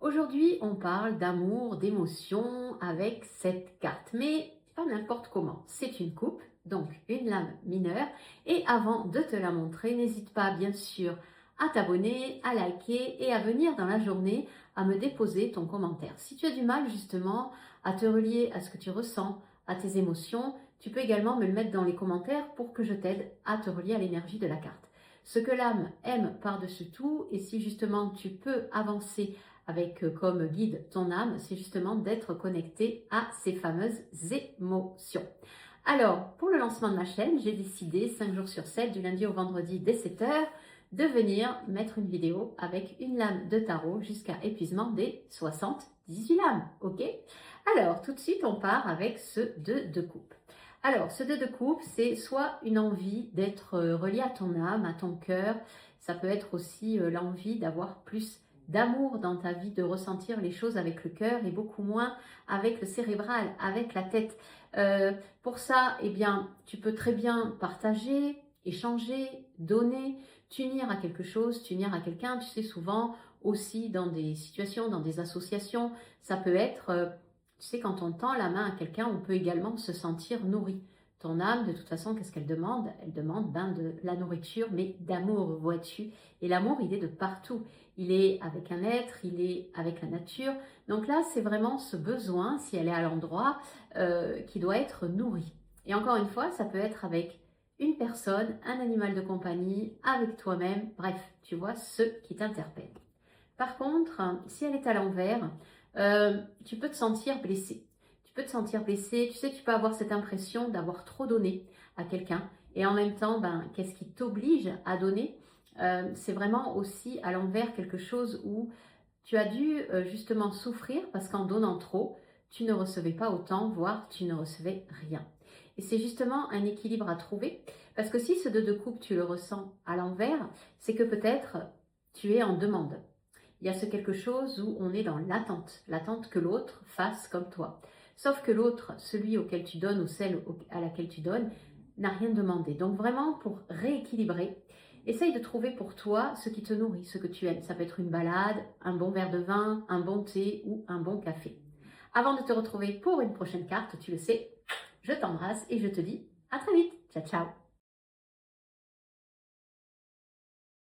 Aujourd'hui, on parle d'amour, d'émotion avec cette carte, mais pas n'importe comment. C'est une coupe, donc une lame mineure. Et avant de te la montrer, n'hésite pas bien sûr à t'abonner, à liker et à venir dans la journée à me déposer ton commentaire. Si tu as du mal justement à te relier à ce que tu ressens, à tes émotions, tu peux également me le mettre dans les commentaires pour que je t'aide à te relier à l'énergie de la carte. Ce que l'âme aime par-dessus tout, et si justement tu peux avancer avec comme guide ton âme, c'est justement d'être connecté à ces fameuses émotions. Alors, pour le lancement de ma chaîne, j'ai décidé 5 jours sur 7, du lundi au vendredi dès 7 heures, de venir mettre une vidéo avec une lame de tarot jusqu'à épuisement des 78 lames. Ok? Alors, tout de suite, on part avec ce 2 de coupe. Alors, ce 2 de coupe, c'est soit une envie d'être relié à ton âme, à ton cœur. Ça peut être aussi l'envie d'avoir plus d'amour dans ta vie, de ressentir les choses avec le cœur et beaucoup moins avec le cérébral, avec la tête. Pour ça, eh bien, tu peux très bien partager, échanger, donner, t'unir à quelque chose, t'unir à quelqu'un. Tu sais, souvent aussi dans des situations, dans des associations, ça peut être, tu sais, quand on tend la main à quelqu'un, on peut également se sentir nourri. Ton âme, de toute façon, qu'est-ce qu'elle demande? Elle demande de la nourriture, mais d'amour, vois-tu. Et l'amour, il est de partout. Il est avec un être, il est avec la nature. Donc là, c'est vraiment ce besoin, si elle est à l'endroit, qui doit être nourri. Et encore une fois, ça peut être avec une personne, un animal de compagnie, avec toi-même, bref, tu vois, ce qui t'interpelle. Par contre, si elle est à l'envers, tu peux te sentir blessé. Tu peux te sentir blessé, tu sais, tu peux avoir cette impression d'avoir trop donné à quelqu'un. Et en même temps, qu'est-ce qui t'oblige à donner? C'est vraiment aussi à l'envers quelque chose où tu as dû justement souffrir parce qu'en donnant trop, tu ne recevais pas autant, voire tu ne recevais rien. Et c'est justement un équilibre à trouver parce que si ce 2 de coupe, tu le ressens à l'envers, c'est que peut-être tu es en demande. Il y a ce quelque chose où on est dans l'attente que l'autre fasse comme toi. Sauf que l'autre, celui auquel tu donnes ou celle à laquelle tu donnes, n'a rien demandé. Donc vraiment, pour rééquilibrer, essaye de trouver pour toi ce qui te nourrit, ce que tu aimes. Ça peut être une balade, un bon verre de vin, un bon thé ou un bon café. Avant de te retrouver pour une prochaine carte, tu le sais, je t'embrasse et je te dis à très vite. Ciao, ciao.